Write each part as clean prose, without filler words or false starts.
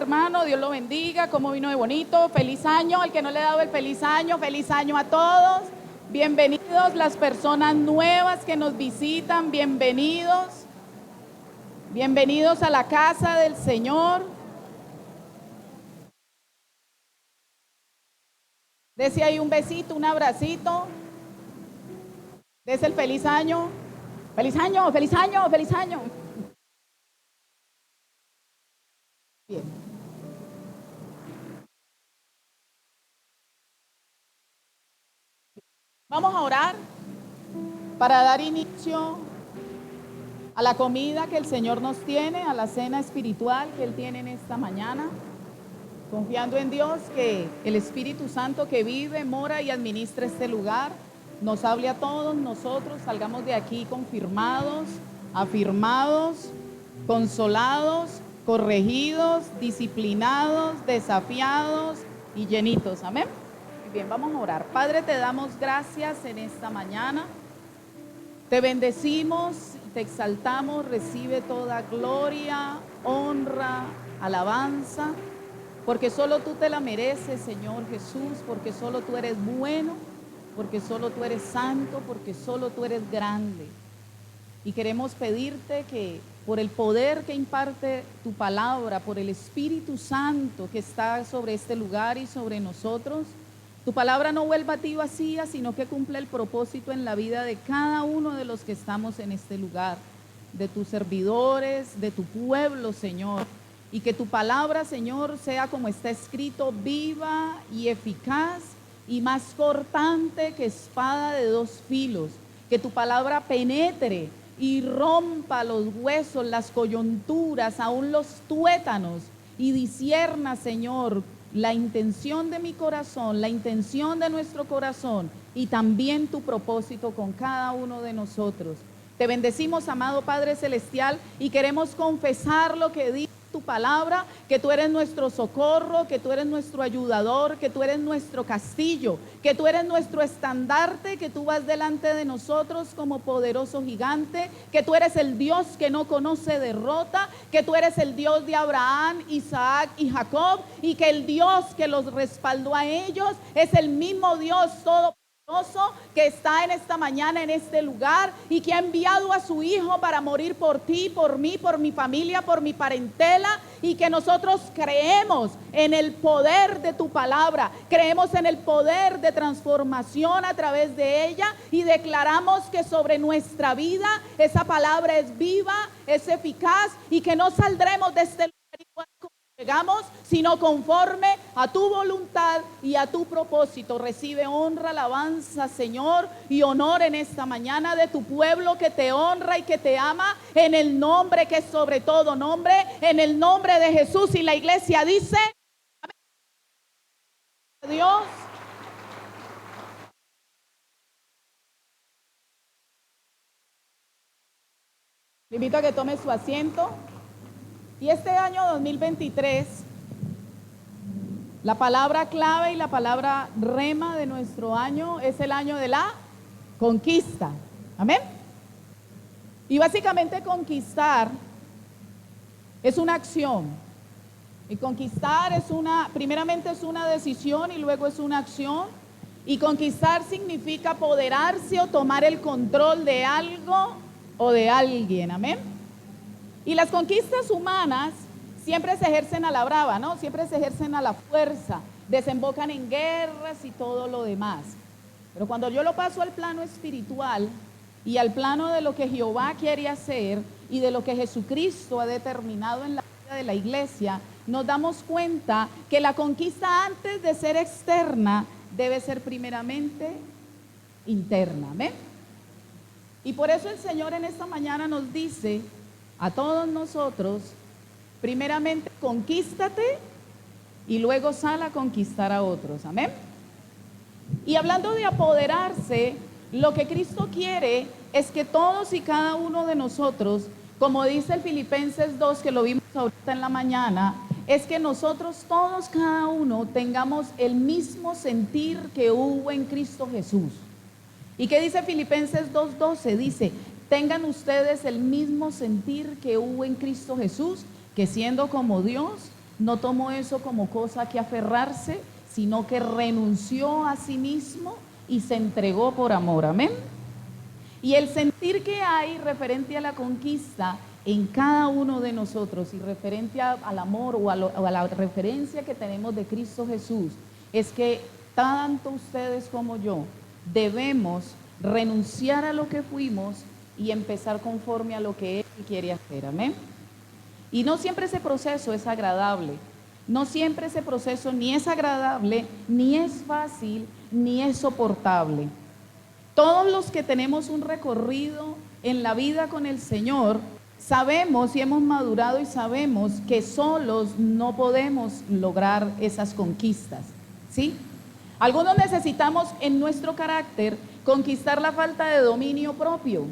hermano, Dios lo bendiga, cómo vino de bonito, feliz año, al que no le he dado el feliz año a todos, bienvenidos las personas nuevas que nos visitan, bienvenidos a la casa del Señor. Dese ahí un besito, un abracito, dese el feliz año, feliz año, feliz año, feliz año. Bien. Vamos a orar para dar inicio a la comida que el Señor nos tiene, a la cena espiritual que Él tiene en esta mañana, confiando en Dios que el Espíritu Santo que vive, mora y administra este lugar, nos hable a todos nosotros, salgamos de aquí confirmados, afirmados, consolados, corregidos, disciplinados, desafiados y llenitos. Amén. Muy bien, vamos a orar. Padre, te damos gracias en esta mañana. Te bendecimos, te exaltamos, recibe toda gloria, honra, alabanza, porque solo tú te la mereces, Señor Jesús, porque solo tú eres bueno, porque solo tú eres santo, porque solo tú eres grande. Y queremos pedirte que por el poder que imparte tu palabra, por el Espíritu Santo que está sobre este lugar y sobre nosotros, tu palabra no vuelva a ti vacía, sino que cumpla el propósito en la vida de cada uno de los que estamos en este lugar, de tus servidores, de tu pueblo, Señor. Y que tu palabra, Señor, sea como está escrito, viva y eficaz y más cortante que espada de dos filos. Que tu palabra penetre y rompa los huesos, las coyunturas, aún los tuétanos, y discierna, Señor, la intención de mi corazón, la intención de nuestro corazón y también tu propósito con cada uno de nosotros. Te bendecimos, amado Padre Celestial, y queremos confesar lo que dice tu palabra, que tú eres nuestro socorro, que tú eres nuestro ayudador, que tú eres nuestro castillo, que tú eres nuestro estandarte, que tú vas delante de nosotros como poderoso gigante, que tú eres el Dios que no conoce derrota, que tú eres el Dios de Abraham, Isaac y Jacob, y que el Dios que los respaldó a ellos es el mismo Dios todopoderoso que está en esta mañana en este lugar y que ha enviado a su Hijo para morir por ti, por mí, por mi familia, por mi parentela, y que nosotros creemos en el poder de tu palabra, creemos en el poder de transformación a través de ella y declaramos que sobre nuestra vida esa palabra es viva, es eficaz y que no saldremos de este lugar igual como llegamos, sino conforme a tu voluntad y a tu propósito. Recibe honra, alabanza, Señor, y honor en esta mañana de tu pueblo que te honra y que te ama, en el nombre que es sobre todo nombre, en el nombre de Jesús. Y la iglesia dice, Dios. Le invito a que tome su asiento. Y este año 2023, la palabra clave y la palabra rema de nuestro año es el año de la conquista. Amén. Y básicamente conquistar es una acción. Y conquistar primeramente es una decisión y luego es una acción. Y conquistar significa apoderarse o tomar el control de algo o de alguien. Amén. Y las conquistas humanas siempre se ejercen a la brava, ¿no? Siempre se ejercen a la fuerza, desembocan en guerras y todo lo demás. Pero cuando yo lo paso al plano espiritual y al plano de lo que Jehová quiere hacer y de lo que Jesucristo ha determinado en la vida de la iglesia, nos damos cuenta que la conquista, antes de ser externa, debe ser primeramente interna. ¿Ven? Y por eso el Señor en esta mañana nos dice a todos nosotros, primeramente conquístate y luego sal a conquistar a otros. Amén. Y hablando de apoderarse, lo que Cristo quiere es que todos y cada uno de nosotros, como dice el Filipenses 2, que lo vimos ahorita en la mañana, es que nosotros todos, cada uno, tengamos el mismo sentir que hubo en Cristo Jesús. ¿Y qué dice Filipenses 2:12? Dice, tengan ustedes el mismo sentir que hubo en Cristo Jesús, que siendo como Dios, no tomó eso como cosa que aferrarse, sino que renunció a sí mismo y se entregó por amor. Amén. Y el sentir que hay referente a la conquista en cada uno de nosotros y referente al amor o a la referencia que tenemos de Cristo Jesús, es que tanto ustedes como yo debemos renunciar a lo que fuimos y empezar conforme a lo que Él quiere hacer. Amén. Y no siempre ese proceso es agradable. No siempre ese proceso ni es agradable, ni es fácil, ni es soportable. Todos los que tenemos un recorrido en la vida con el Señor, sabemos y hemos madurado y sabemos que solos no podemos lograr esas conquistas, ¿sí? Algunos necesitamos en nuestro carácter conquistar la falta de dominio propio.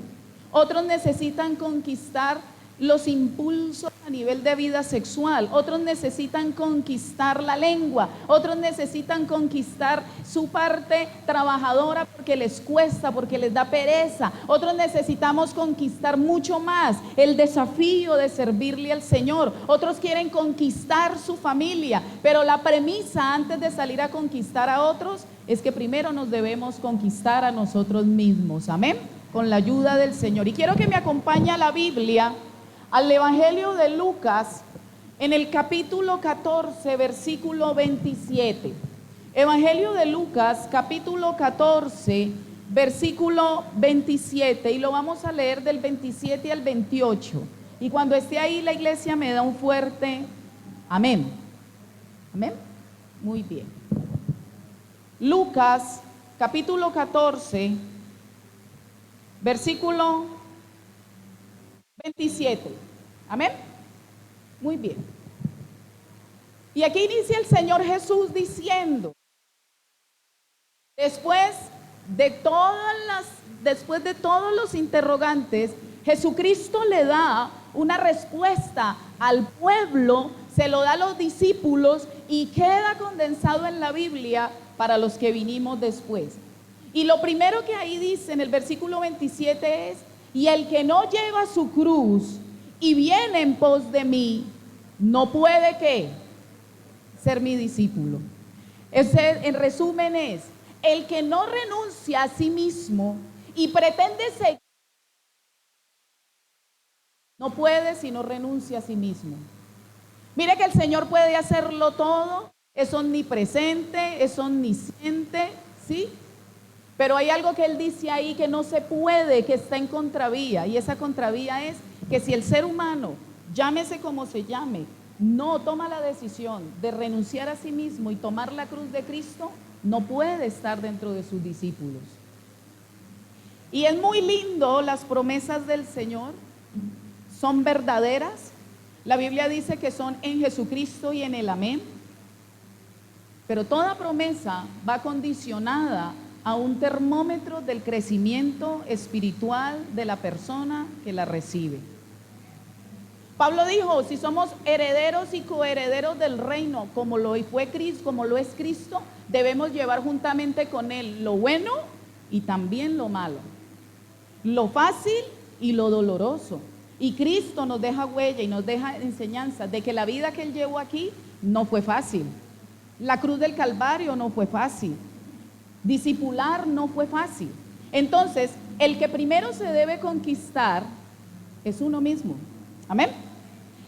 Otros necesitan conquistar los impulsos a nivel de vida sexual. Otros necesitan conquistar la lengua. Otros necesitan conquistar su parte trabajadora porque les cuesta, porque les da pereza. Otros necesitamos conquistar mucho más el desafío de servirle al Señor. Otros quieren conquistar su familia, pero la premisa antes de salir a conquistar a otros es que primero nos debemos conquistar a nosotros mismos. Amén. Con la ayuda del Señor. Y quiero que me acompañe a la Biblia, al Evangelio de Lucas, en el capítulo 14, versículo 27. Evangelio de Lucas, capítulo 14, versículo 27. Y lo vamos a leer del 27 al 28. Y cuando esté ahí la iglesia me da un fuerte amén. Amén. Muy bien. Lucas, capítulo 14, versículo 27. Amén. Muy bien. Y aquí inicia el Señor Jesús diciendo, después de todos los interrogantes, Jesucristo le da una respuesta al pueblo, se lo da a los discípulos y queda condensado en la Biblia para los que vinimos después. Y lo primero que ahí dice en el versículo 27 es: y el que no lleva su cruz y viene en pos de mí, no puede ¿qué? Ser mi discípulo. Ese, en resumen, es el que no renuncia a sí mismo y pretende seguir, no puede si no renuncia a sí mismo. Mire que el Señor puede hacerlo todo, es omnipresente, es omnisciente, ¿sí? Pero hay algo que Él dice ahí que no se puede, que está en contravía, y esa contravía es que si el ser humano, llámese como se llame, no toma la decisión de renunciar a sí mismo y tomar la cruz de Cristo, no puede estar dentro de sus discípulos. Y es muy lindo, las promesas del Señor son verdaderas. La Biblia dice que son en Jesucristo y en el amén. Pero toda promesa va condicionada a un termómetro del crecimiento espiritual de la persona que la recibe. Pablo dijo, si somos herederos y coherederos del reino, como lo fue Cristo, como lo es Cristo, debemos llevar juntamente con Él lo bueno y también lo malo, lo fácil y lo doloroso. Y Cristo nos deja huella y nos deja enseñanza de que la vida que Él llevó aquí no fue fácil. La cruz del Calvario no fue fácil. Discipular no fue fácil. Entonces, el que primero se debe conquistar es uno mismo. Amén.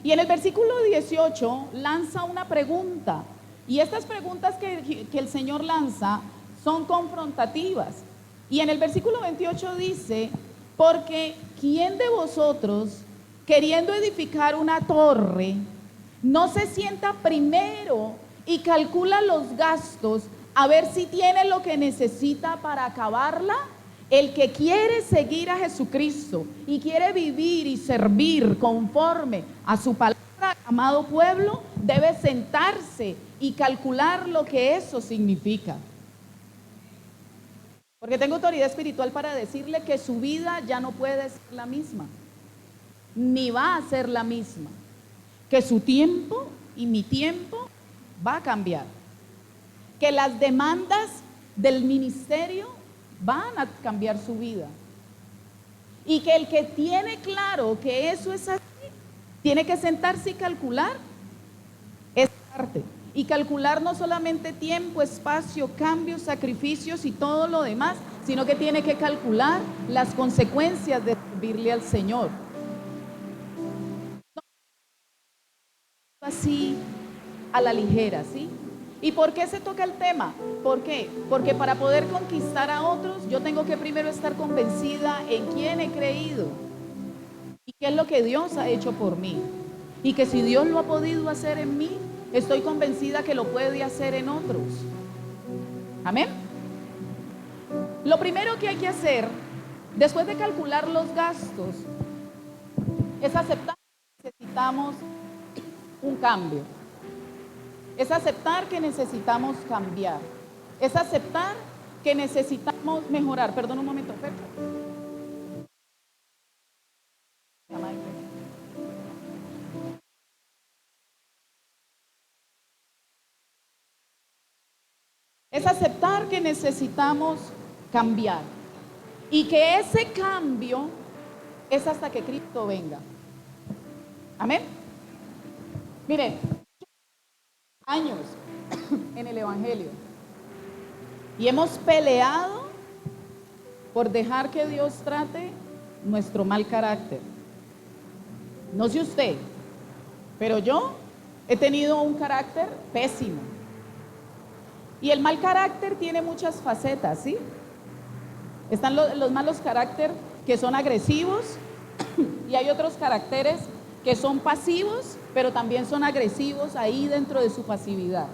Y en el versículo 18 lanza una pregunta. Y estas preguntas que el Señor lanza son confrontativas. Y en el versículo 28 dice, porque ¿quién de vosotros, queriendo edificar una torre, no se sienta primero y calcula los gastos a ver si tiene lo que necesita para acabarla? El que quiere seguir a Jesucristo y quiere vivir y servir conforme a su palabra, amado pueblo, debe sentarse y calcular lo que eso significa. Porque tengo autoridad espiritual para decirle que su vida ya no puede ser la misma, ni va a ser la misma, que su tiempo y mi tiempo va a cambiar, que las demandas del ministerio van a cambiar su vida, y que el que tiene claro que eso es así, tiene que sentarse y calcular esa parte. Y calcular no solamente tiempo, espacio, cambios, sacrificios y todo lo demás, sino que tiene que calcular las consecuencias de servirle al Señor. No así a la ligera, ¿sí? ¿Y por qué se toca el tema? ¿Por qué? Porque para poder conquistar a otros, yo tengo que primero estar convencida en quién he creído y qué es lo que Dios ha hecho por mí. Y que si Dios lo ha podido hacer en mí, estoy convencida que lo puede hacer en otros. Amén. Lo primero que hay que hacer, después de calcular los gastos, es aceptar que necesitamos un cambio. Es aceptar que necesitamos cambiar. Es aceptar que necesitamos mejorar. Perdón un momento, Pepe. Es aceptar que necesitamos cambiar. Y que ese cambio es hasta que Cristo venga. Amén. Mire, años en el Evangelio. Y hemos peleado por dejar que Dios trate nuestro mal carácter. No sé usted, pero yo he tenido un carácter pésimo. Y el mal carácter tiene muchas facetas, ¿sí? Están los malos caracteres que son agresivos y hay otros caracteres que son pasivos, pero también son agresivos ahí dentro de su pasividad.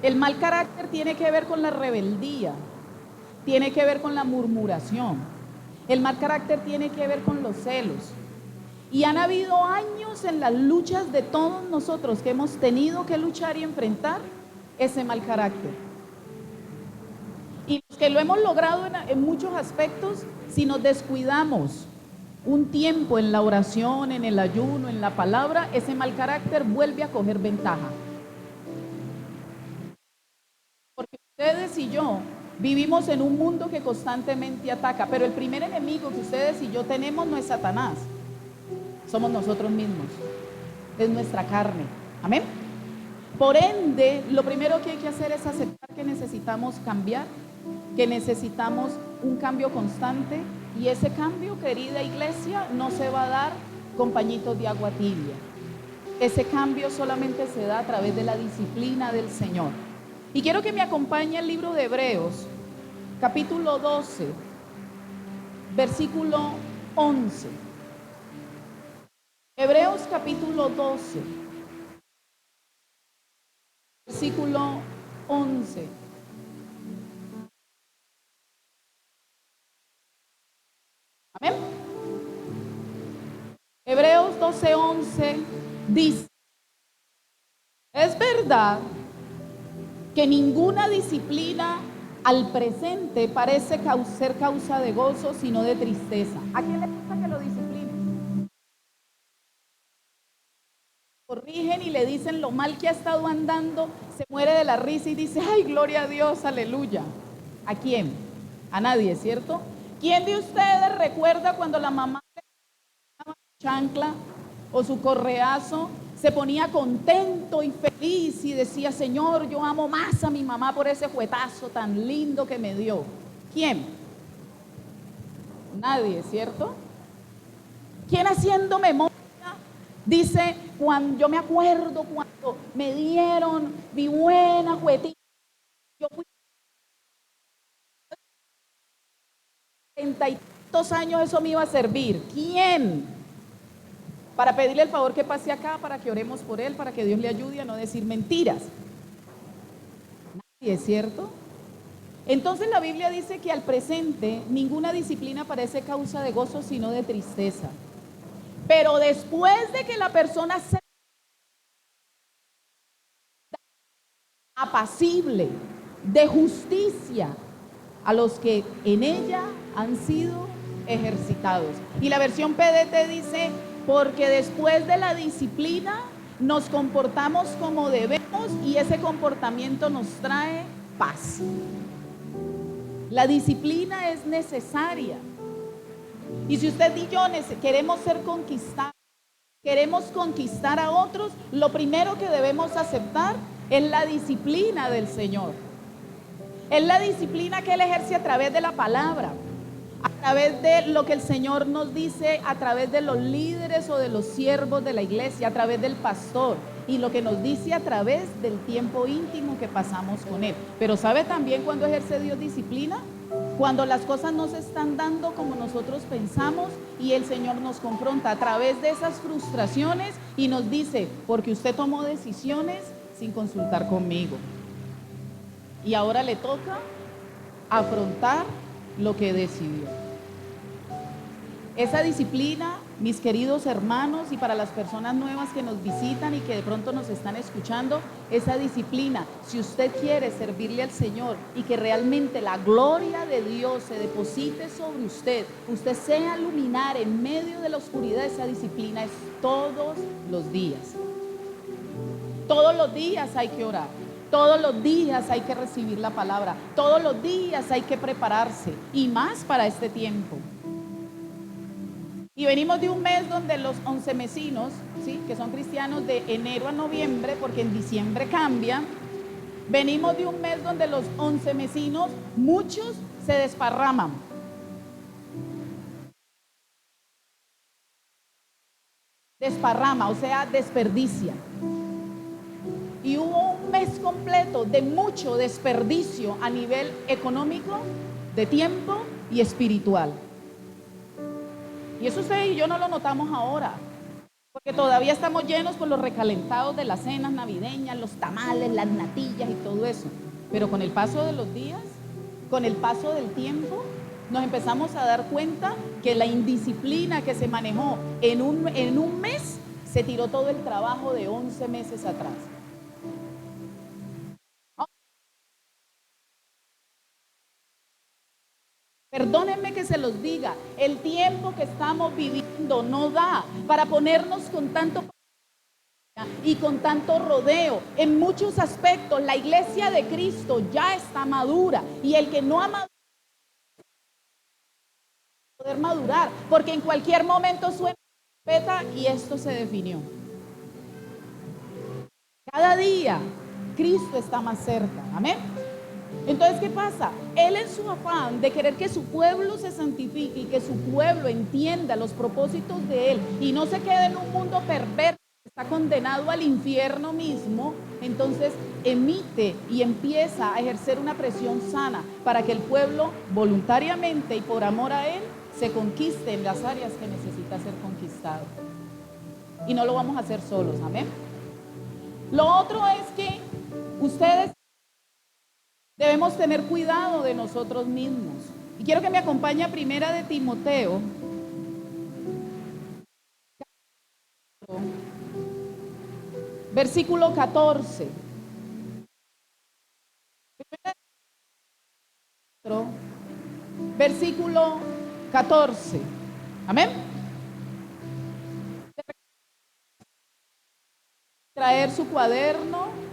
El mal carácter tiene que ver con la rebeldía, tiene que ver con la murmuración. El mal carácter tiene que ver con los celos. Y han habido años en las luchas de todos nosotros que hemos tenido que luchar y enfrentar ese mal carácter. Y los que lo hemos logrado en muchos aspectos, si nos descuidamos un tiempo en la oración, en el ayuno, en la palabra, ese mal carácter vuelve a coger ventaja. Porque ustedes y yo vivimos en un mundo que constantemente ataca, pero el primer enemigo que ustedes y yo tenemos no es Satanás, somos nosotros mismos, es nuestra carne. Amén. Por ende, lo primero que hay que hacer es aceptar que necesitamos cambiar, que necesitamos un cambio constante, y ese cambio, querida iglesia, no se va a dar con pañitos de agua tibia. Ese cambio solamente se da a través de la disciplina del Señor. Y quiero que me acompañe el libro de Hebreos, capítulo 12, versículo 11. Hebreos capítulo 12, versículo 11. Amén. Hebreos 12, 11 dice: es verdad que ninguna disciplina al presente parece ser causa de gozo, sino de tristeza. ¿A quién le gusta que lo disciplinen? Corrigen y le dicen lo mal que ha estado andando, se muere de la risa y dice: ay, gloria a Dios, aleluya. ¿A quién? A nadie, ¿cierto? ¿Quién de ustedes recuerda cuando la mamá le daba su chancla o su correazo, se ponía contento y feliz y decía: Señor, yo amo más a mi mamá por ese juetazo tan lindo que me dio? ¿Quién? Nadie, ¿cierto? ¿Quién haciendo memoria dice: cuando yo me acuerdo cuando me dieron mi buena juetita, yo fui 30 y tantos años, eso me iba a servir? ¿Quién? Para pedirle el favor que pase acá, para que oremos por él, para que Dios le ayude a no decir mentiras. Nadie, ¿cierto? Entonces la Biblia dice que al presente ninguna disciplina parece causa de gozo, sino de tristeza. Pero después de que la persona sea apacible, de justicia a los que en ella han sido ejercitados. Y la versión PDT dice: porque después de la disciplina nos comportamos como debemos, y ese comportamiento nos trae paz. La disciplina es necesaria. Y si usted y yo queremos ser conquistados, queremos conquistar a otros, lo primero que debemos aceptar es la disciplina del Señor. Es la disciplina que Él ejerce a través de la palabra, a través de lo que el Señor nos dice, a través de los líderes o de los siervos de la iglesia, a través del pastor, y lo que nos dice a través del tiempo íntimo que pasamos con Él. Pero ¿sabe también cuándo ejerce Dios disciplina? Cuando las cosas no se están dando como nosotros pensamos y el Señor nos confronta a través de esas frustraciones y nos dice, porque usted tomó decisiones sin consultar conmigo. Y ahora le toca afrontar lo que decidió. Esa disciplina, mis queridos hermanos, y para las personas nuevas que nos visitan y que de pronto nos están escuchando, esa disciplina, si usted quiere servirle al Señor y que realmente la gloria de Dios se deposite sobre usted, usted sea luminar en medio de la oscuridad, esa disciplina es todos los días. Todos los días hay que orar. Todos los días hay que recibir la palabra. Todos los días hay que prepararse. Y más para este tiempo. Y venimos de un mes donde los 11 mesinos, ¿sí?, que son cristianos, de enero a noviembre, porque en diciembre cambian. Venimos de un mes donde los 11 mesinos, muchos se desparraman. Desparrama, o sea, desperdicia. Y hubo un mes completo de mucho desperdicio a nivel económico, de tiempo y espiritual. Y eso usted y yo no lo notamos ahora, porque todavía estamos llenos con los recalentados de las cenas navideñas, los tamales, las natillas y todo eso. Pero con el paso de los días, con el paso del tiempo, nos empezamos a dar cuenta que la indisciplina que se manejó en un mes, se tiró todo el trabajo de 11 meses atrás. Perdónenme que se los diga, el tiempo que estamos viviendo no da para ponernos con tanto y con tanto rodeo. En muchos aspectos la iglesia de Cristo ya está madura y el que no ha madurado poder madurar, porque en cualquier momento suena trompeta y esto se definió. Cada día Cristo está más cerca. Amén. Entonces, ¿qué pasa? Él, en su afán de querer que su pueblo se santifique y que su pueblo entienda los propósitos de Él y no se quede en un mundo perverso que está condenado al infierno mismo, entonces emite y empieza a ejercer una presión sana para que el pueblo voluntariamente y por amor a Él se conquiste en las áreas que necesita ser conquistado. Y no lo vamos a hacer solos, amén. Lo otro es que ustedes debemos tener cuidado de nosotros mismos. Y quiero que me acompañe a Primera de Timoteo, versículo 14. Versículo 14. Amén. Traer su cuaderno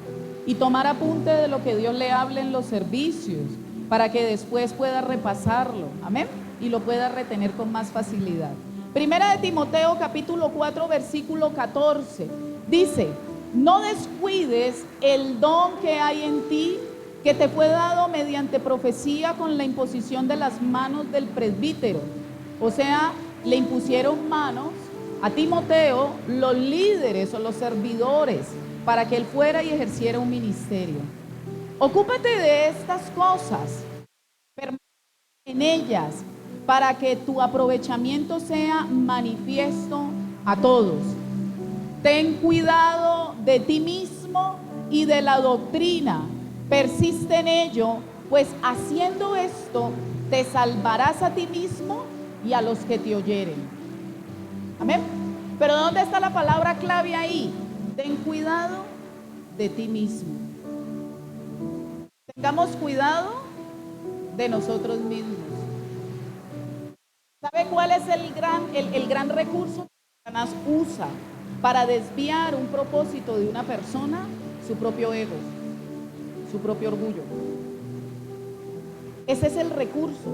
y tomar apunte de lo que Dios le hable en los servicios, para que después pueda repasarlo, amén, y lo pueda retener con más facilidad. Primera de Timoteo capítulo 4 versículo 14 dice: no descuides el don que hay en ti, que te fue dado mediante profecía con la imposición de las manos del presbítero. O sea, le impusieron manos a Timoteo los líderes o los servidores para que él fuera y ejerciera un ministerio. Ocúpate de estas cosas, permanece en ellas, para que tu aprovechamiento sea manifiesto a todos. Ten cuidado de ti mismo y de la doctrina, persiste en ello, pues haciendo esto te salvarás a ti mismo y a los que te oyeren. Amén. Pero ¿dónde está la palabra clave ahí? Ten cuidado de ti mismo. Tengamos cuidado de nosotros mismos. ¿Sabe cuál es el gran recurso que Satanás usa para desviar un propósito de una persona? Su propio ego, su propio orgullo. Ese es el recurso,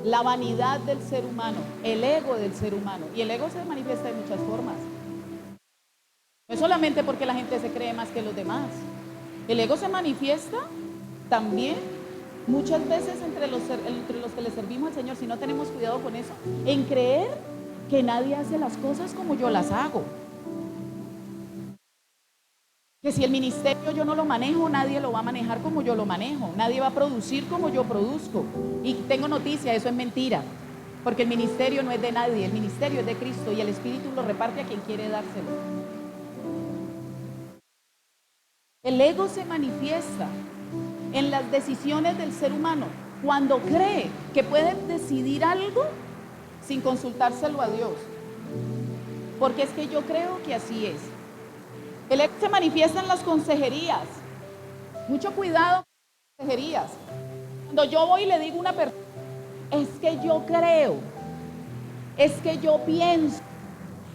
la vanidad del ser humano, el ego del ser humano. Y el ego se manifiesta de muchas formas. No es solamente porque la gente se cree más que los demás. El ego se manifiesta también muchas veces entre los que le servimos al Señor, si no tenemos cuidado con eso, en creer que nadie hace las cosas como yo las hago. Que si el ministerio yo no lo manejo, nadie lo va a manejar como yo lo manejo. Nadie va a producir como yo produzco. Y tengo noticia, eso es mentira. Porque el ministerio no es de nadie, el ministerio es de Cristo y el Espíritu lo reparte a quien quiere dárselo. El ego se manifiesta en las decisiones del ser humano cuando cree que puede decidir algo sin consultárselo a Dios. Porque es que yo creo que así es. El ego se manifiesta en las consejerías. Mucho cuidado con las consejerías. Cuando yo voy y le digo a una persona, es que yo creo, es que yo pienso,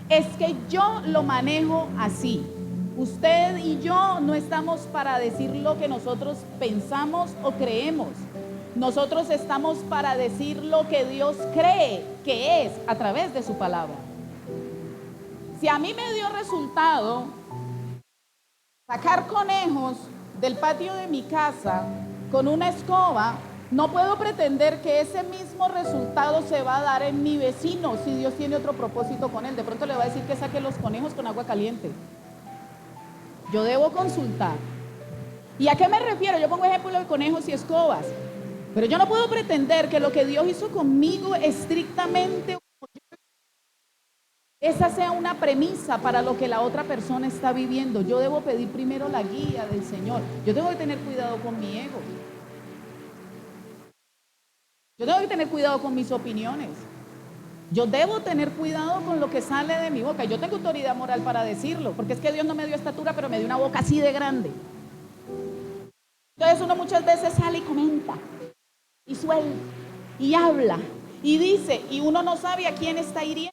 es que yo lo manejo así. Usted y yo no estamos para decir lo que nosotros pensamos o creemos. Nosotros estamos para decir lo que Dios cree que es a través de su palabra. Si a mí me dio resultado sacar conejos del patio de mi casa con una escoba, no puedo pretender que ese mismo resultado se va a dar en mi vecino si Dios tiene otro propósito con él. De pronto le va a decir que saque los conejos con agua caliente. Yo debo consultar. ¿Y a qué me refiero? Yo pongo ejemplo de conejos y escobas. Pero yo no puedo pretender que lo que Dios hizo conmigo estrictamente esa sea una premisa para lo que la otra persona está viviendo. Yo debo pedir primero la guía del Señor. Yo tengo que tener cuidado con mi ego. Yo tengo que tener cuidado con mis opiniones. Yo debo tener cuidado con lo que sale de mi boca. Yo tengo autoridad moral para decirlo, porque es que Dios no me dio estatura, pero me dio una boca así de grande. Entonces uno muchas veces sale y comenta, y suelta, y habla, y dice, y uno no sabe a quién está hiriendo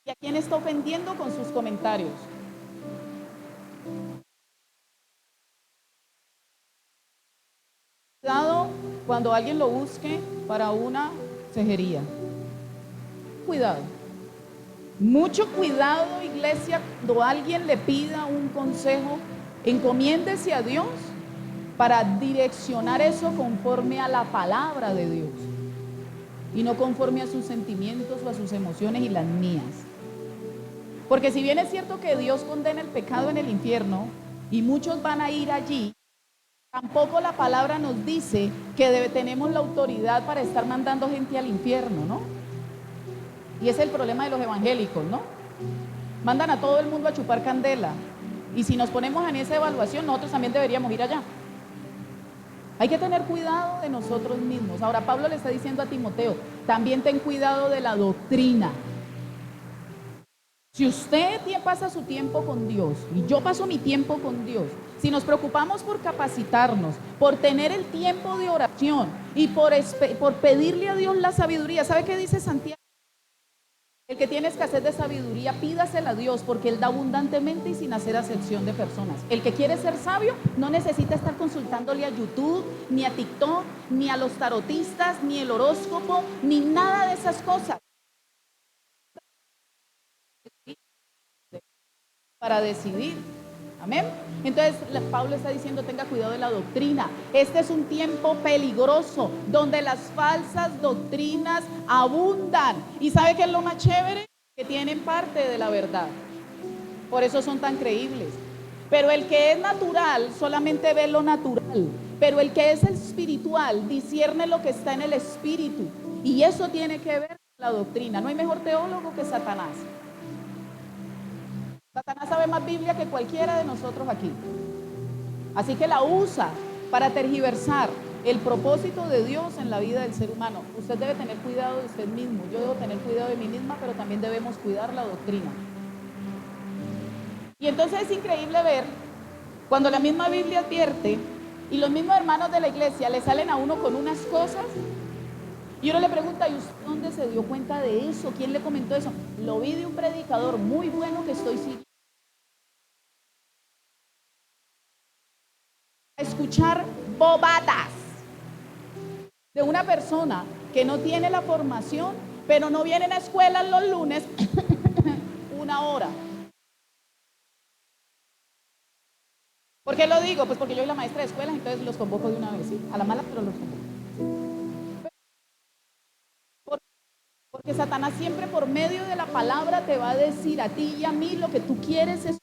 y a quién está ofendiendo con sus comentarios. Cuidado cuando alguien lo busque para una consejería. Cuidado. Mucho cuidado, iglesia, cuando alguien le pida un consejo, encomiéndese a Dios para direccionar eso conforme a la palabra de Dios y no conforme a sus sentimientos o a sus emociones y las mías. Porque si bien es cierto que Dios condena el pecado en el infierno y muchos van a ir allí, tampoco la palabra nos dice que tenemos la autoridad para estar mandando gente al infierno, ¿no? Y ese es el problema de los evangélicos, ¿no? Mandan a todo el mundo a chupar candela. Y si nos ponemos en esa evaluación, nosotros también deberíamos ir allá. Hay que tener cuidado de nosotros mismos. Ahora Pablo le está diciendo a Timoteo, también ten cuidado de la doctrina. Si usted pasa su tiempo con Dios y yo paso mi tiempo con Dios, si nos preocupamos por capacitarnos, por tener el tiempo de oración y por pedirle a Dios la sabiduría, ¿sabe qué dice Santiago? El que tiene escasez de sabiduría, pídasela a Dios, porque Él da abundantemente y sin hacer acepción de personas. El que quiere ser sabio no necesita estar consultándole a YouTube, ni a TikTok, ni a los tarotistas, ni el horóscopo, ni nada de esas cosas. Para decidir. Amén. Entonces Pablo está diciendo, tenga cuidado de la doctrina. Este es un tiempo peligroso donde las falsas doctrinas abundan. ¿Y sabe qué es lo más chévere? Que tienen parte de la verdad. Por eso son tan creíbles. Pero el que es natural solamente ve lo natural. Pero el que es espiritual discierne lo que está en el espíritu. Y eso tiene que ver con la doctrina. No hay mejor teólogo que Satanás. Satanás sabe más Biblia que cualquiera de nosotros aquí. Así que la usa para tergiversar el propósito de Dios en la vida del ser humano. Usted debe tener cuidado de usted mismo. Yo debo tener cuidado de mí misma, pero también debemos cuidar la doctrina. Y entonces es increíble ver cuando la misma Biblia advierte y los mismos hermanos de la iglesia le salen a uno con unas cosas y uno le pregunta, ¿y usted dónde se dio cuenta de eso? ¿Quién le comentó eso? Lo vi de un predicador muy bueno que estoy siguiendo. Escuchar bobadas de una persona que no tiene la formación, pero no viene a la escuela los lunes una hora. ¿Por qué lo digo? Pues porque yo soy la maestra de escuelas, entonces los convoco de una vez, ¿sí? A la mala, pero los convoco. Porque Satanás siempre por medio de la palabra te va a decir a ti y a mí lo que tú quieres es,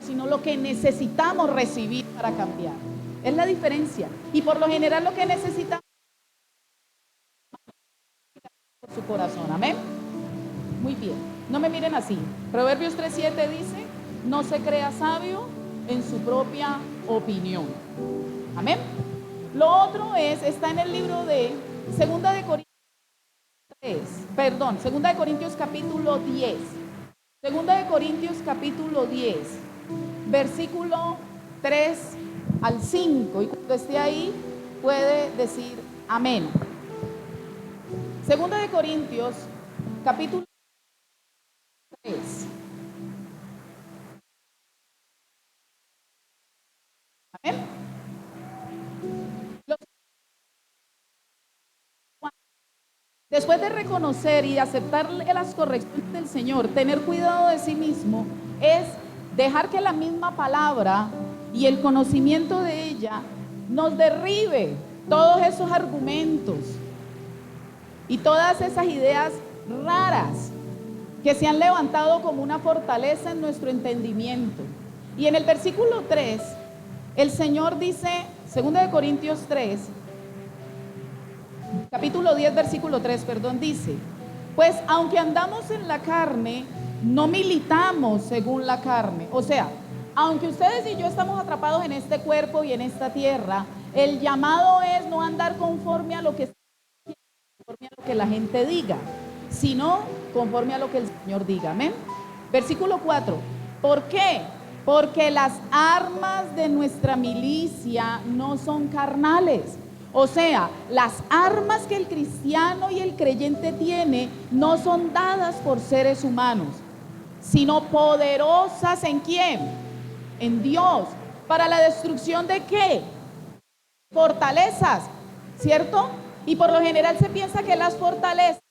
sino lo que necesitamos recibir para cambiar. Es la diferencia. Y por lo general lo que necesitamos es por su corazón. Amén. Muy bien. No me miren así. Proverbios 3:7 dice, no se crea sabio en su propia opinión. Amén. Lo otro está en el libro de Segunda de Corintios capítulo 10. Segunda de Corintios capítulo 10, versículo 3 al 5. Y cuando esté ahí puede decir amén. Segunda de Corintios capítulo 3. Amén. Después de reconocer y de aceptar las correcciones del Señor, tener cuidado de sí mismo, es dejar que la misma palabra y el conocimiento de ella nos derribe todos esos argumentos y todas esas ideas raras que se han levantado como una fortaleza en nuestro entendimiento. Y en el versículo 3, el Señor dice, 2 de Corintios 3, capítulo 10, versículo 3, dice, pues aunque andamos en la carne, no militamos según la carne. O sea, aunque ustedes y yo estamos atrapados en este cuerpo y en esta tierra, el llamado es no andar conforme a lo que la gente diga, sino conforme a lo que el Señor diga. Amén. Versículo 4. ¿Por qué? Porque las armas de nuestra milicia no son carnales. O sea, las armas que el cristiano y el creyente tiene no son dadas por seres humanos, sino poderosas ¿en quién? En Dios. ¿Para la destrucción de qué? Fortalezas, ¿cierto? Y por lo general se piensa que las fortalezas,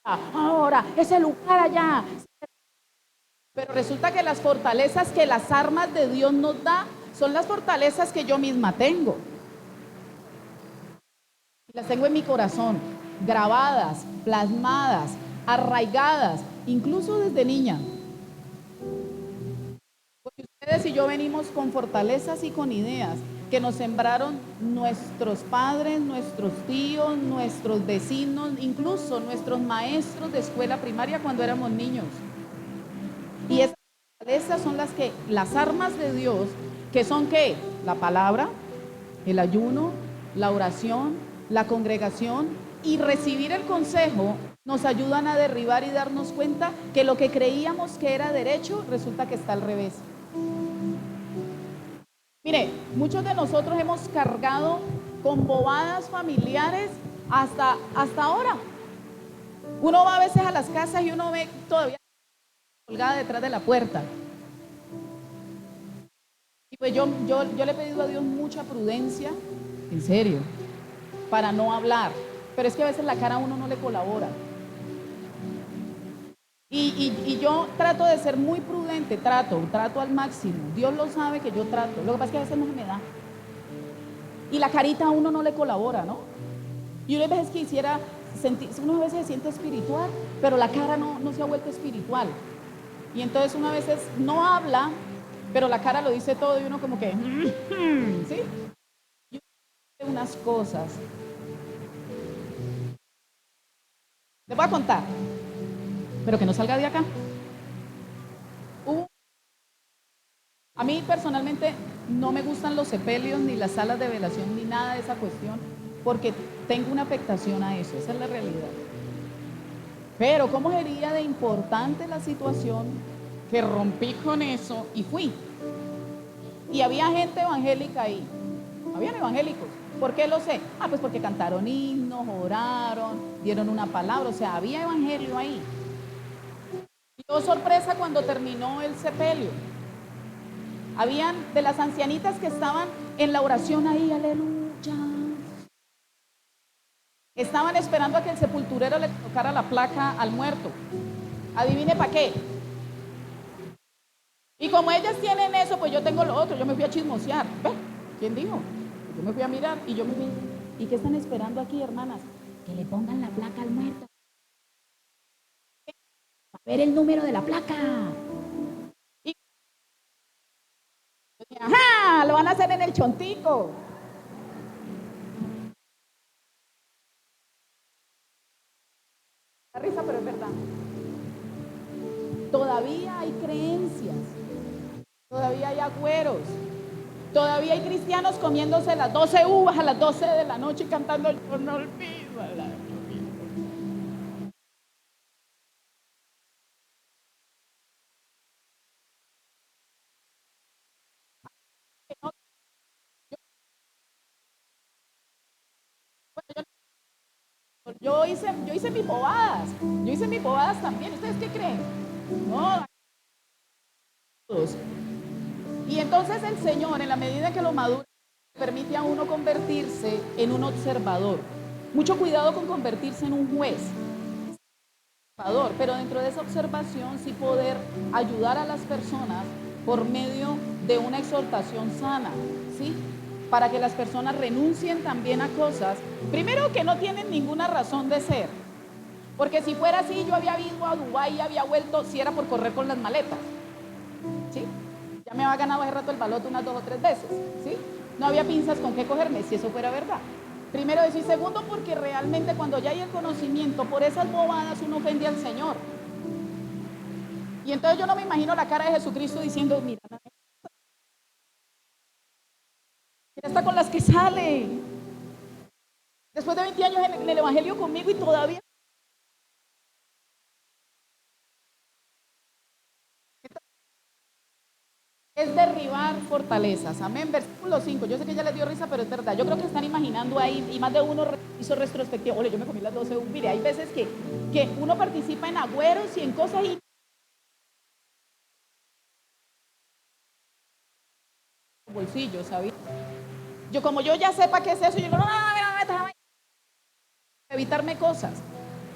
ahora, ese lugar allá. Pero resulta que las fortalezas que las armas de Dios nos da son las fortalezas que yo misma tengo. Las tengo en mi corazón, grabadas, plasmadas, arraigadas, incluso desde niña. Porque ustedes y yo venimos con fortalezas y con ideas que nos sembraron nuestros padres, nuestros tíos, nuestros vecinos, incluso nuestros maestros de escuela primaria cuando éramos niños. Y esas fortalezas son las armas de Dios, que son ¿qué? La palabra, el ayuno, la oración, la congregación y recibir el consejo nos ayudan a derribar y darnos cuenta que lo que creíamos que era derecho resulta que está al revés. Mire, muchos de nosotros hemos cargado con bobadas familiares hasta ahora. Uno va a veces a las casas y uno ve todavía colgada detrás de la puerta. Y pues yo le he pedido a Dios mucha prudencia, en serio, para no hablar. Pero es que a veces la cara a uno no le colabora. Y yo trato de ser muy prudente, trato al máximo. Dios lo sabe que yo trato. Lo que pasa es que a veces no se me da. Y la carita a uno no le colabora, ¿no? Y uno a veces quisiera uno a veces se siente espiritual, pero la cara no se ha vuelto espiritual. Y entonces uno a veces no habla, pero la cara lo dice todo y uno como que, ¿sí? Y uno dice unas cosas. Les voy a contar, pero que no salga de acá. A mí personalmente no me gustan los sepelios, ni las salas de velación, ni nada de esa cuestión, porque tengo una afectación a eso, esa es la realidad. Pero ¿cómo sería de importante la situación que rompí con eso y fui? Y había gente evangélica ahí, habían evangélicos. ¿Por qué lo sé? Pues porque cantaron himnos, oraron, dieron una palabra, o sea, había evangelio ahí. Y oh, sorpresa cuando terminó el sepelio. Habían de las ancianitas que estaban en la oración ahí, aleluya. Estaban esperando a que el sepulturero le colocara la placa al muerto. Adivine para qué. Y como ellas tienen eso, pues yo tengo lo otro. Yo me fui a chismosear. ¿Ve? ¿Quién dijo? Yo me fui a mirar y yo me fui. ¿Y qué están esperando aquí, hermanas? Que le pongan la placa al muerto. A ver el número de la placa. Y, ajá, lo van a hacer en el chontico. La risa, pero es verdad. Todavía hay creencias. Todavía hay agüeros. Todavía hay cristianos comiéndose las 12 uvas a las 12 de la noche y cantando yo no olvido. Yo hice mis bobadas. Yo hice mis bobadas también. ¿Ustedes qué creen? No. Y entonces el Señor, en la medida que lo madura, permite a uno convertirse en un observador. Mucho cuidado con convertirse en un juez, pero dentro de esa observación sí poder ayudar a las personas por medio de una exhortación sana, ¿sí? Para que las personas renuncien también a cosas, primero que no tienen ninguna razón de ser, porque si fuera así yo había ido a Dubái y había vuelto si era por correr con las maletas, ¿sí? Ya me había ganado hace rato el baloto unas 2 o 3 veces, ¿sí? No había pinzas con qué cogerme, si eso fuera verdad. Primero eso, y segundo porque realmente cuando ya hay el conocimiento, por esas bobadas uno ofende al Señor. Y entonces yo no me imagino la cara de Jesucristo diciendo, mira, está con las que sale. Después de 20 años en el Evangelio conmigo y todavía. Es derribar fortalezas. Amén. Versículo 5. Yo sé que ya les dio risa, pero es verdad. Yo creo que están imaginando ahí, y más de uno hizo retrospectiva. Ole, yo me comí las 12. Mire, hay veces que uno participa en agüeros y en cosas y bolsillos, ¿sabes? Yo como yo ya sepa qué es eso, yo digo, no, déjame evitarme cosas.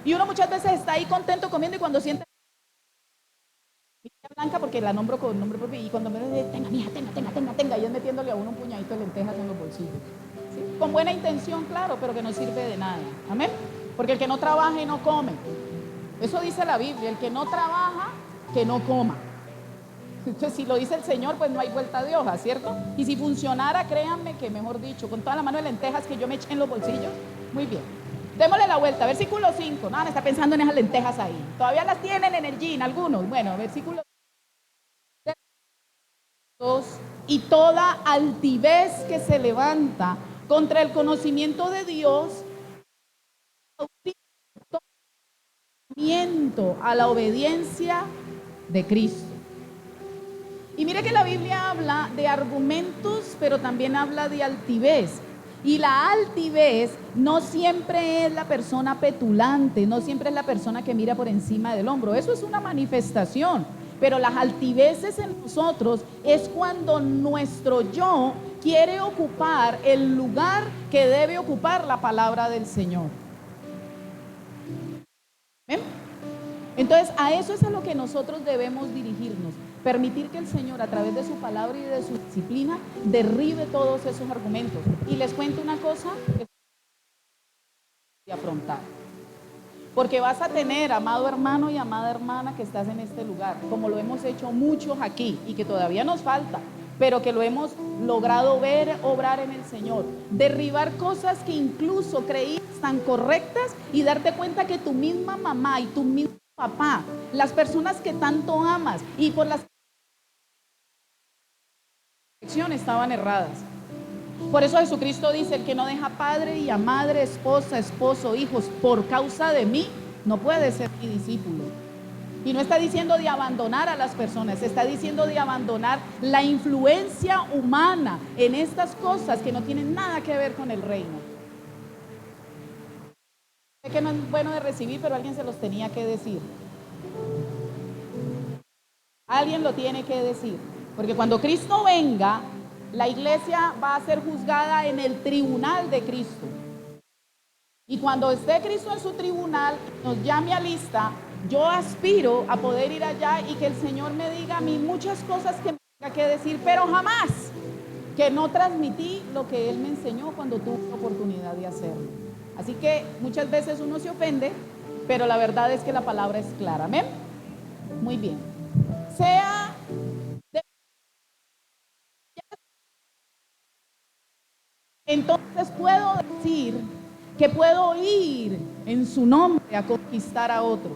Y uno muchas veces está ahí contento comiendo y cuando siente Blanca, porque la nombro con nombre propio, y cuando me dice, tenga, mija, tenga, y es metiéndole a uno un puñadito de lentejas en los bolsillos. ¿Sí? Con buena intención, claro, pero que no sirve de nada. Amén. Porque el que no trabaja y no come. Eso dice la Biblia, el que no trabaja, que no coma. Entonces, si lo dice el Señor, pues no hay vuelta de hoja, ¿cierto? Y si funcionara, créanme que, mejor dicho, con toda la mano de lentejas que yo me eché en los bolsillos, muy bien. Démosle la vuelta, versículo 5. No, está pensando en esas lentejas ahí. Todavía las tienen en el jean, algunos. Bueno, versículo 2. Y toda altivez que se levanta contra el conocimiento de Dios, a la obediencia de Cristo. Y mire que la Biblia habla de argumentos, pero también habla de altivez. Y la altivez no siempre es la persona petulante, no siempre es la persona que mira por encima del hombro. Eso es una manifestación. Pero las altiveces en nosotros es cuando nuestro yo quiere ocupar el lugar que debe ocupar la palabra del Señor. ¿Ven? Entonces a eso es a lo que nosotros debemos dirigirnos. Permitir que el Señor, a través de su palabra y de su disciplina, derribe todos esos argumentos. Y les cuento una cosa de afrontar. Porque vas a tener, amado hermano y amada hermana, que estás en este lugar, como lo hemos hecho muchos aquí y que todavía nos falta, pero que lo hemos logrado ver obrar en el Señor. Derribar cosas que incluso creías tan correctas y darte cuenta que tu misma mamá y tu mismo papá, las personas que tanto amas y por las estaban erradas. Por eso Jesucristo dice, el que no deja padre y a madre, esposa, esposo, hijos, por causa de mí, no puede ser mi discípulo. Y no está diciendo de abandonar a las personas, está diciendo de abandonar la influencia humana en estas cosas que no tienen nada que ver con el reino. Sé que no es bueno de recibir, pero alguien se los tenía que decir. Alguien lo tiene que decir. Porque cuando Cristo venga, la iglesia va a ser juzgada en el tribunal de Cristo. Y cuando esté Cristo en su tribunal, nos llame a lista, yo aspiro a poder ir allá y que el Señor me diga a mí muchas cosas que me tenga que decir, pero jamás que no transmití lo que Él me enseñó cuando tuve la oportunidad de hacerlo. Así que muchas veces uno se ofende, pero la verdad es que la palabra es clara. ¿Amén? Muy bien. Sea de... Entonces puedo decir que puedo ir en su nombre a conquistar a otros.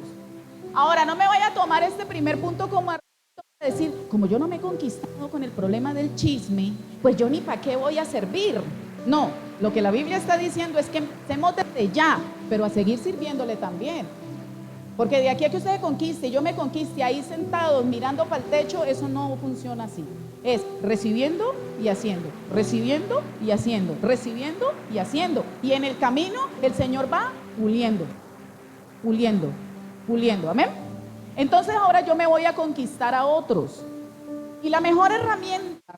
Ahora, no me vaya a tomar este primer punto como decir, como yo no me he conquistado con el problema del chisme, pues yo ni para qué voy a servir. No, lo que la Biblia está diciendo es que empecemos desde ya, pero a seguir sirviéndole también. Porque de aquí a que usted se conquiste y yo me conquiste ahí sentados mirando para el techo, eso no funciona así. Es recibiendo y haciendo, recibiendo y haciendo, recibiendo y haciendo. Y en el camino el Señor va puliendo, puliendo, puliendo. Amén. Entonces ahora yo me voy a conquistar a otros. Y la mejor herramienta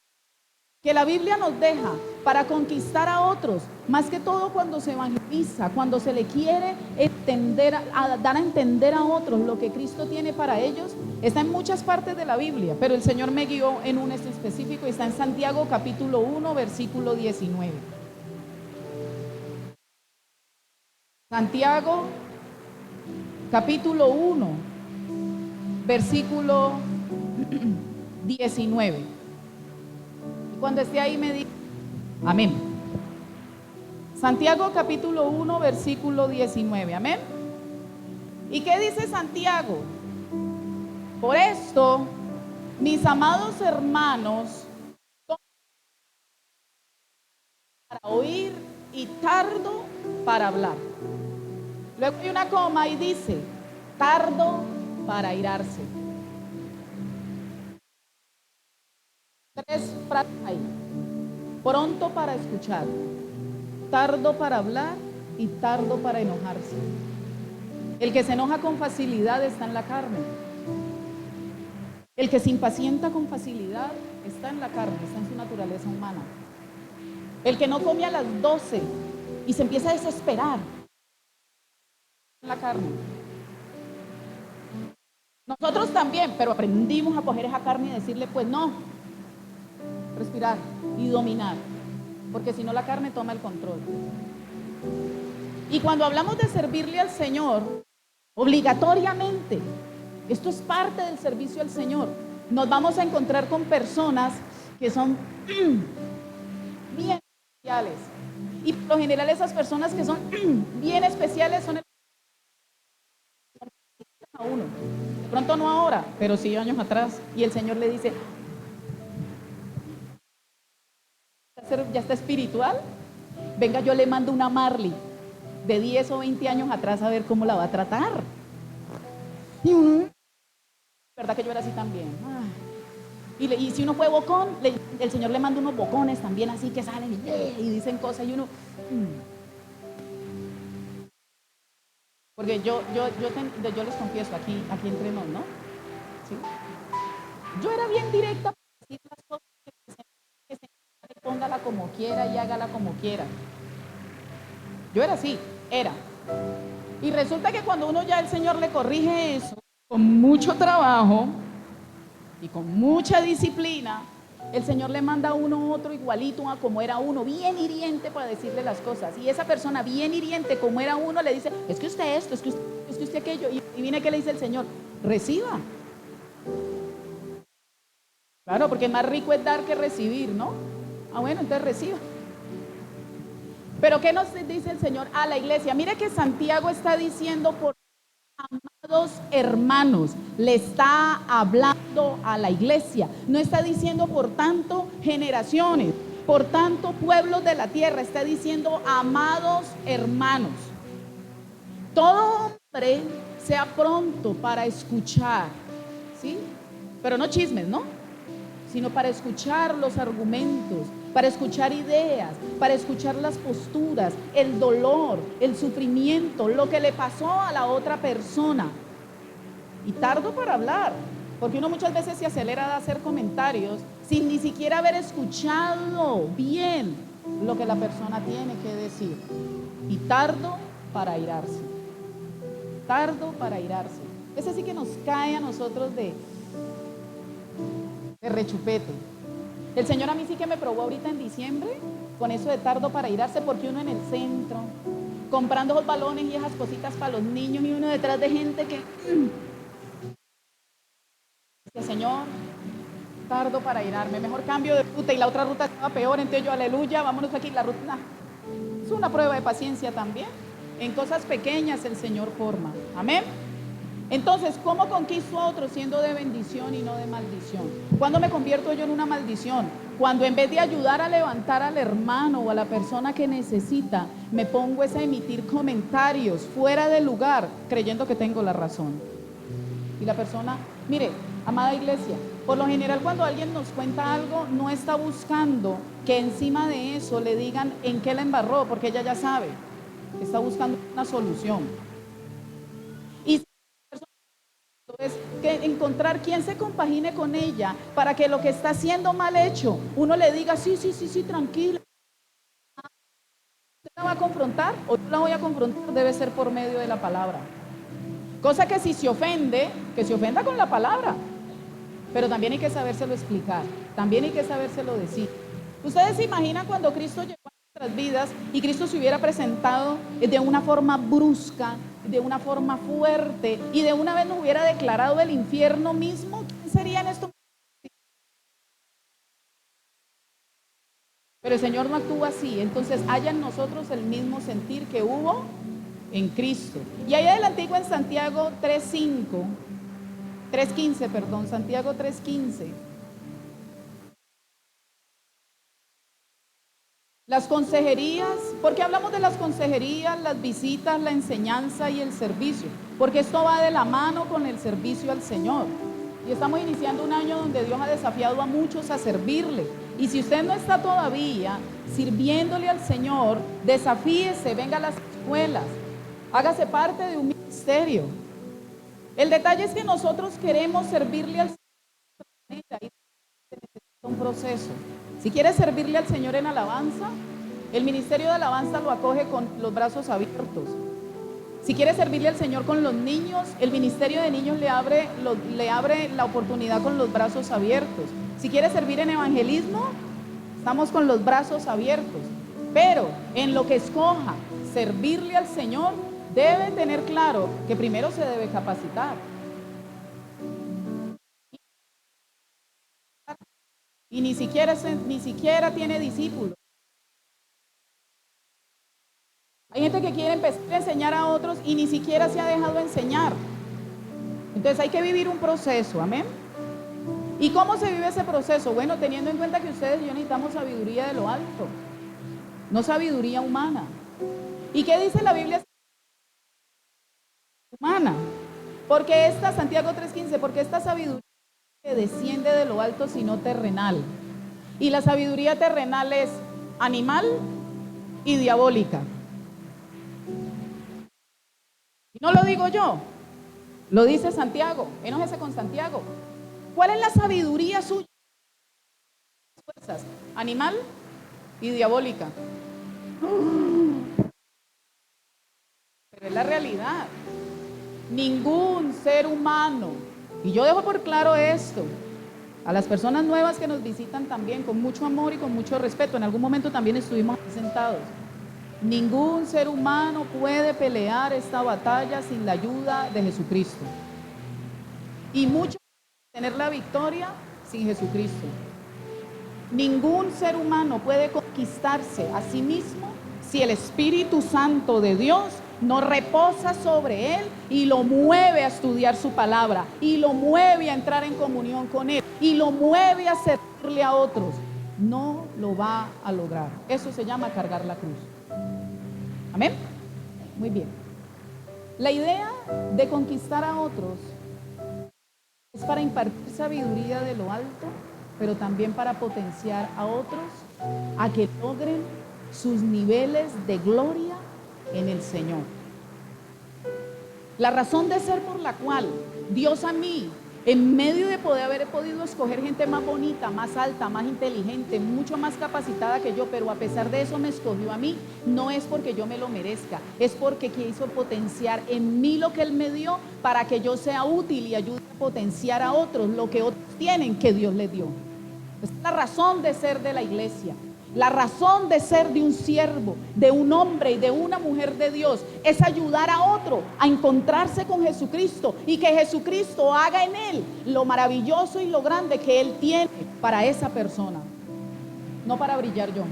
que la Biblia nos deja para conquistar a otros, más que todo cuando se evangeliza, cuando se le quiere dar a entender a otros lo que Cristo tiene para ellos, está en muchas partes de la Biblia, pero el Señor me guió en un específico y está en Santiago capítulo 1, versículo 19. Santiago capítulo 1, versículo 19. Cuando esté ahí me diga amén. Santiago capítulo 1 versículo 19, amén. ¿Y qué dice Santiago? Por esto, mis amados hermanos, para oír y tardo para hablar. Luego hay una coma y dice, tardo para airarse. Tres frases ahí. Pronto para escuchar, tardo para hablar y tardo para enojarse. El que se enoja con facilidad está en la carne. El que se impacienta con facilidad está en la carne, está en su naturaleza humana. El que no come a las 12 y se empieza a desesperar está en la carne. Nosotros también, pero aprendimos a coger esa carne y decirle, pues no, respirar y dominar, porque si no la carne toma el control. Y cuando hablamos de servirle al Señor, obligatoriamente, esto es parte del servicio al Señor, nos vamos a encontrar con personas que son bien especiales. Y por lo general esas personas que son bien especiales son a uno. De pronto no ahora, pero sí años atrás. Y el Señor le dice, ya está espiritual, venga, yo le mando una Marley de 10 o 20 años atrás a ver cómo la va a tratar. Y uno, verdad que yo era así también. Y si uno fue bocón, el Señor le manda unos bocones también así que salen y dicen cosas y uno... Porque yo les confieso aquí entre nos, ¿no? ¿Sí? Yo era bien directa para decir las cosas que se póngala como quiera y hágala como quiera. Yo era así, era. Y resulta que cuando uno ya el Señor le corrige eso, con mucho trabajo y con mucha disciplina, el Señor le manda a uno otro igualito a como era uno, bien hiriente para decirle las cosas. Y esa persona bien hiriente como era uno le dice, es que usted esto, es que usted aquello. Y viene que le dice el Señor, reciba. Claro, porque más rico es dar que recibir, ¿no? Bueno, entonces reciba. Pero ¿qué nos dice el Señor a la iglesia? Mire que Santiago está diciendo, por amados hermanos, le está hablando a la iglesia. No está diciendo por tanto generaciones, por tanto pueblos de la tierra. Está diciendo amados hermanos. Todo hombre sea pronto para escuchar, ¿sí? Pero no chismes, ¿no? Sino para escuchar los argumentos, para escuchar ideas, para escuchar las posturas, el dolor, el sufrimiento, lo que le pasó a la otra persona. Y tardo para hablar, porque uno muchas veces se acelera a hacer comentarios sin ni siquiera haber escuchado bien lo que la persona tiene que decir. Y tardo para airarse. Tardo para airarse. Ese sí que nos cae a nosotros de rechupete. El Señor a mí sí que me probó ahorita en diciembre con eso de tardo para airarse, porque uno en el centro, comprando esos balones y esas cositas para los niños, y uno detrás de gente que... Señor, tardo para airarme, mejor cambio de ruta, y la otra ruta estaba peor, entonces yo, aleluya, vámonos aquí, la ruta... Es una prueba de paciencia también. En cosas pequeñas el Señor forma. Amén. Entonces, ¿cómo conquisto a otros siendo de bendición y no de maldición? ¿Cuándo me convierto yo en una maldición? Cuando en vez de ayudar a levantar al hermano o a la persona que necesita, me pongo a emitir comentarios fuera de lugar, creyendo que tengo la razón. Y la persona, mire, amada iglesia, por lo general cuando alguien nos cuenta algo, no está buscando que encima de eso le digan en qué la embarró, porque ella ya sabe. Está buscando una solución. Y es que encontrar quien se compagine con ella para que lo que está haciendo mal hecho, uno le diga, sí, tranquila. ¿Usted la va a confrontar o yo la voy a confrontar? Debe ser por medio de la palabra. Cosa que si se ofende, que se ofenda con la palabra. Pero también hay que sabérselo explicar, también hay que sabérselo decir. Ustedes se imaginan cuando Cristo llegó a nuestras vidas y Cristo se hubiera presentado de una forma brusca, de una forma fuerte, y de una vez nos hubiera declarado el infierno mismo. ¿Quién sería en esto? Pero el Señor no actúa así. Entonces haya en nosotros el mismo sentir que hubo en Cristo. Y ahí adelantico en Santiago 3:15, perdón, Santiago 3:15. Las consejerías, ¿por qué hablamos de las consejerías, las visitas, la enseñanza y el servicio? Porque esto va de la mano con el servicio al Señor. Y estamos iniciando un año donde Dios ha desafiado a muchos a servirle. Y si usted no está todavía sirviéndole al Señor, desafíese, venga a las escuelas, hágase parte de un ministerio. El detalle es que nosotros queremos servirle al Señor y necesita un proceso. Si quiere servirle al Señor en alabanza, el ministerio de alabanza lo acoge con los brazos abiertos. Si quiere servirle al Señor con los niños, el ministerio de niños le abre la oportunidad con los brazos abiertos. Si quiere servir en evangelismo, estamos con los brazos abiertos. Pero en lo que escoja servirle al Señor, debe tener claro que primero se debe capacitar. Y ni siquiera tiene discípulos. Hay gente que quiere empezar a enseñar a otros y ni siquiera se ha dejado enseñar. Entonces hay que vivir un proceso, amén. ¿Y cómo se vive ese proceso? Bueno, teniendo en cuenta que ustedes y yo necesitamos sabiduría de lo alto, no sabiduría humana. ¿Y qué dice la Biblia? Humana. Porque esta, Santiago 3:15, porque esta sabiduría que desciende de lo alto, sino terrenal. Y la sabiduría terrenal es animal y diabólica. Y no lo digo yo, lo dice Santiago. Enójese con Santiago. ¿Cuál es la sabiduría suya? Fuerzas, animal y diabólica. Pero es la realidad. Ningún ser humano, y yo dejo por claro esto a las personas nuevas que nos visitan también, con mucho amor y con mucho respeto. En algún momento también estuvimos aquí sentados. Ningún ser humano puede pelear esta batalla sin la ayuda de Jesucristo. Y mucho tener la victoria sin Jesucristo. Ningún ser humano puede conquistarse a sí mismo si el Espíritu Santo de Dios no reposa sobre él y lo mueve a estudiar su palabra, y lo mueve a entrar en comunión con él, y lo mueve a servirle a otros. No lo va a lograr. Eso se llama cargar la cruz. Amén. Muy bien. La idea de conquistar a otros es para impartir sabiduría de lo alto, pero también para potenciar a otros a que logren sus niveles de gloria en el Señor. La razón de ser por la cual Dios a mí En medio de poder haber podido escoger gente más bonita, más alta, más inteligente, mucho más capacitada que yo, pero a pesar de eso me escogió a mí, no es porque yo me lo merezca, es porque quiso potenciar en mí lo que Él me dio para que yo sea útil y ayude a potenciar a otros lo que otros tienen que Dios les dio. Esa es la razón de ser de la iglesia. La razón de ser de un siervo, de un hombre y de una mujer de Dios es ayudar a otro a encontrarse con Jesucristo y que Jesucristo haga en él lo maravilloso y lo grande que Él tiene para esa persona, no para brillar yo.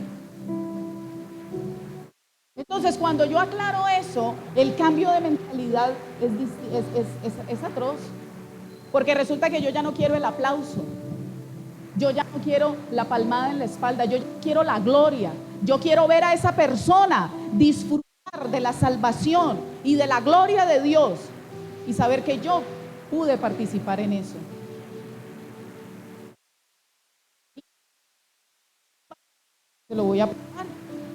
Entonces, cuando yo aclaro eso, el cambio de mentalidad es atroz, porque resulta que yo ya no quiero el aplauso. Yo ya no quiero la palmada en la espalda, yo ya quiero la gloria. Yo quiero ver a esa persona disfrutar de la salvación y de la gloria de Dios y saber que yo pude participar en eso. Te lo voy a probar.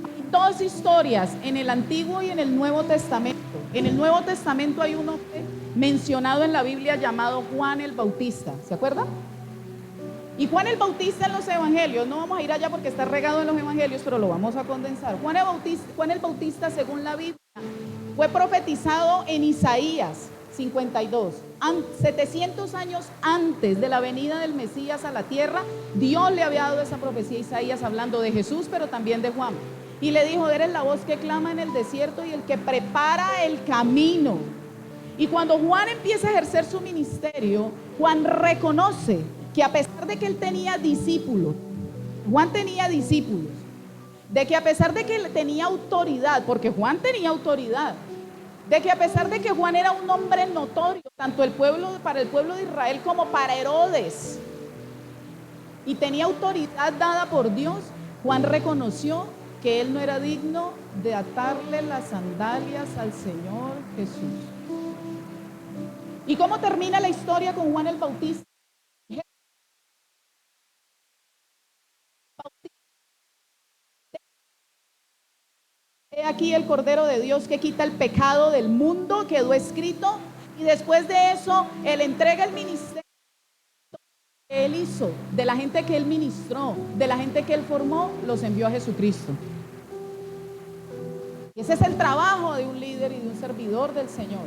Hay dos historias en el Antiguo y en el Nuevo Testamento. En el Nuevo Testamento hay un hombre mencionado en la Biblia llamado Juan el Bautista. ¿Se acuerdan? Y Juan el Bautista en los evangelios, no vamos a ir allá porque está regado en los evangelios, pero lo vamos a condensar. Juan el Bautista, según la Biblia, fue profetizado en Isaías 52. 700 años antes de la venida del Mesías a la tierra, Dios le había dado esa profecía a Isaías hablando de Jesús, pero también de Juan. Y le dijo: eres la voz que clama en el desierto y el que prepara el camino. Y cuando Juan empieza a ejercer su ministerio, Juan reconoce que a pesar de que él tenía discípulos, Juan tenía discípulos, de que a pesar de que él tenía autoridad, porque Juan tenía autoridad, de que a pesar de que Juan era un hombre notorio, tanto para el pueblo de Israel como para Herodes, y tenía autoridad dada por Dios, Juan reconoció que él no era digno de atarle las sandalias al Señor Jesús. ¿Y cómo termina la historia con Juan el Bautista? He aquí el Cordero de Dios que quita el pecado del mundo, quedó escrito, y después de eso Él entrega el ministerio que Él hizo, de la gente que Él ministró, de la gente que Él formó, los envió a Jesucristo. Y ese es el trabajo de un líder y de un servidor del Señor.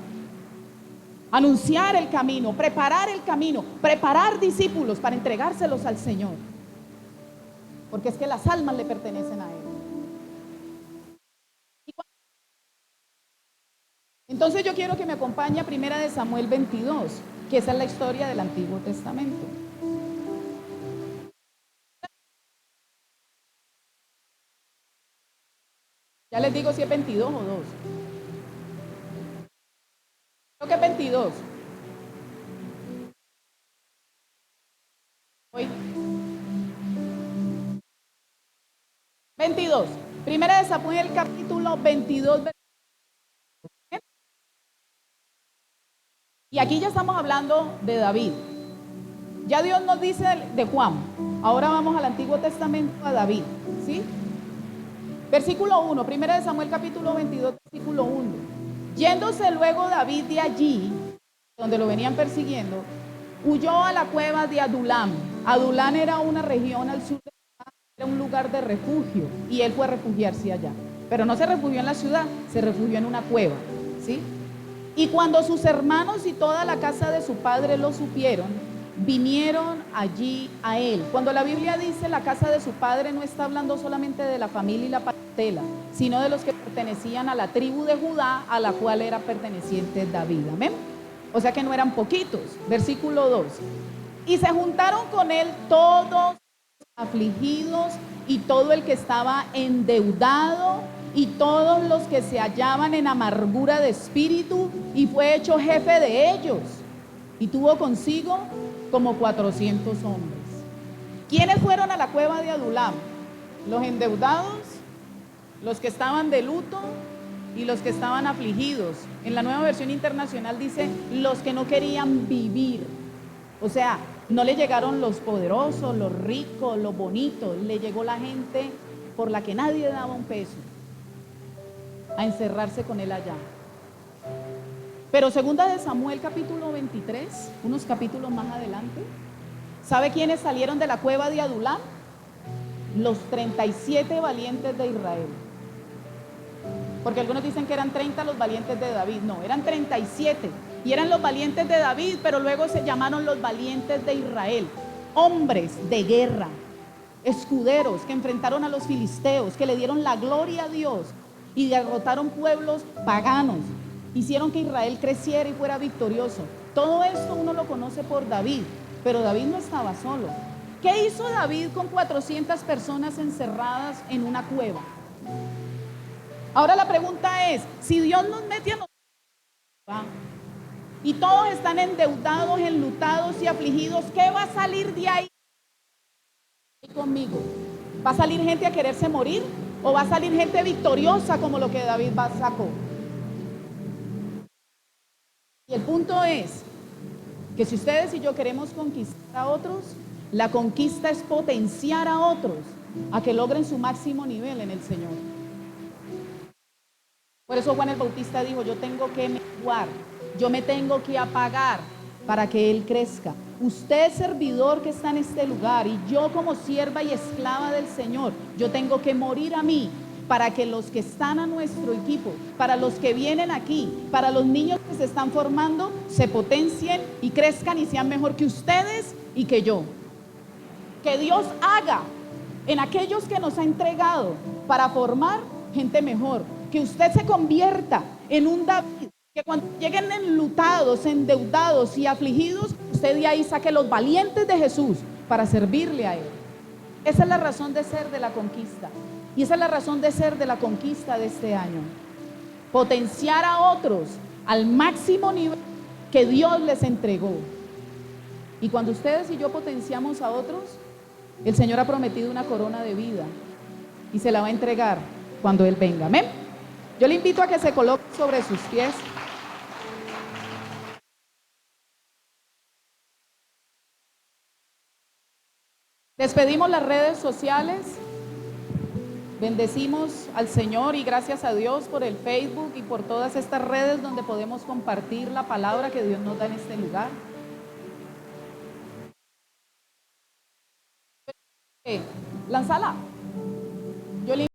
Anunciar el camino, preparar discípulos para entregárselos al Señor. Porque es que las almas le pertenecen a Él. Entonces yo quiero que me acompañe a 1 Samuel 22, que esa es la historia del Antiguo Testamento. Ya les digo si es 22 o 2. Creo que es 22. Hoy. 22. 1 Samuel capítulo 22. Y aquí ya estamos hablando de David. Ya Dios nos dice de Juan. Ahora vamos al Antiguo Testamento, a David, ¿sí? Versículo 1, 1 Samuel capítulo 22, versículo 1. Yéndose luego David de allí, donde lo venían persiguiendo, huyó a la cueva de Adulam. Adulam era una región al sur de Judá, era un lugar de refugio, y él fue a refugiarse allá. Pero no se refugió en la ciudad, se refugió en una cueva, ¿sí? Y cuando sus hermanos y toda la casa de su padre lo supieron, vinieron allí a él. Cuando la Biblia dice la casa de su padre, no está hablando solamente de la familia y la parentela, sino de los que pertenecían a la tribu de Judá, a la cual era perteneciente David. Amén. O sea que no eran poquitos. Versículo 2. Y se juntaron con él todos afligidos y todo el que estaba endeudado y todos los que se hallaban en amargura de espíritu, y fue hecho jefe de ellos, y tuvo consigo como 400 hombres. ¿Quiénes fueron a la cueva de Adulam? Los endeudados, los que estaban de luto y los que estaban afligidos. En la Nueva Versión Internacional dice los que no querían vivir. O sea, no le llegaron los poderosos, los ricos, los bonitos, le llegó la gente por la que nadie daba un peso a encerrarse con él allá. Pero segunda de Samuel capítulo 23, unos capítulos más adelante, ¿sabe quiénes salieron de la cueva de Adulam? Los 37 valientes de Israel. Porque algunos dicen que eran 30 los valientes de David. No, eran 37. Y eran los valientes de David, pero luego se llamaron los valientes de Israel. Hombres de guerra, escuderos que enfrentaron a los filisteos, que le dieron la gloria a Dios y derrotaron pueblos paganos. Hicieron que Israel creciera y fuera victorioso. Todo esto uno lo conoce por David, pero David no estaba solo. ¿Qué hizo David con 400 personas encerradas en una cueva? Ahora la pregunta es, si Dios nos mete a nosotros y todos están endeudados, enlutados y afligidos, ¿qué va a salir de ahí conmigo? ¿Va a salir gente a quererse morir o va a salir gente victoriosa como lo que David sacó? Y el punto es que si ustedes y yo queremos conquistar a otros, la conquista es potenciar a otros a que logren su máximo nivel en el Señor. Por eso Juan el Bautista dijo, yo tengo que menguar, yo me tengo que apagar para que Él crezca. Usted, servidor que está en este lugar, y yo como sierva y esclava del Señor, yo tengo que morir a mí para que los que están a nuestro equipo, para los que vienen aquí, para los niños que se están formando, se potencien y crezcan y sean mejor que ustedes y que yo. Que Dios haga en aquellos que nos ha entregado para formar gente mejor. Que usted se convierta en un David, que cuando lleguen enlutados, endeudados y afligidos, usted de ahí saque los valientes de Jesús para servirle a Él. Esa es la razón de ser de la conquista. Y esa es la razón de ser de la conquista de este año. Potenciar a otros al máximo nivel que Dios les entregó. Y cuando ustedes y yo potenciamos a otros, el Señor ha prometido una corona de vida y se la va a entregar cuando Él venga. Amén. Yo le invito a que se coloque sobre sus pies. Despedimos las redes sociales. Bendecimos al Señor y gracias a Dios por el Facebook y por todas estas redes donde podemos compartir la palabra que Dios nos da en este lugar. Lánzala. Yo le